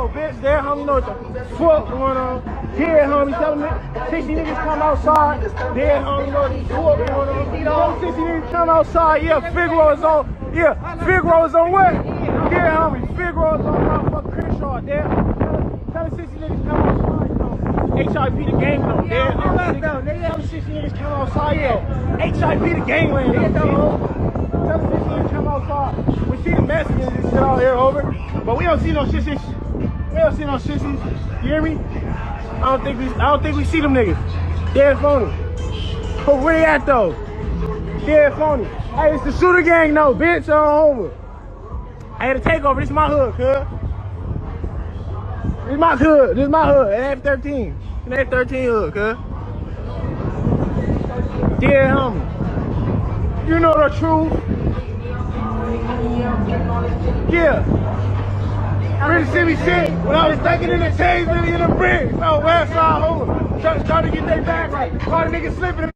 know, bitch. Dead homie know what the fuck going on. Dead homie telling me 60 niggas come outside. Dead homie know what the fuck going on. You know, 60 niggas come outside. Yeah, Figaro's on. Yeah, Figaro's on what? Dead homie, Figaro's on motherfucking Crenshaw. Dead. Tell 60 niggas come outside. HIP the gangland, dead. Tell 60 niggas come outside. Yeah, HIP the gangland. Tell 60 niggas come outside. We see the Mexicans and shit out here, over. But we don't see no sissies. We don't see no sissies. You hear me? I don't think we see them niggas. Dead phony. But where they at though? Dead phony. Hey, it's the shooter gang though, bitch. Over. I had a takeover. This is my hood, cuz. This is my hood. This is my hood. At F13. An F13 hood, cuz. Dead homie. You know the truth. Yeah. Really see me shit when I was thinking in the chains, really in the bricks. Oh, West Side Hoover. Trying to get their back right. All the niggas slipping.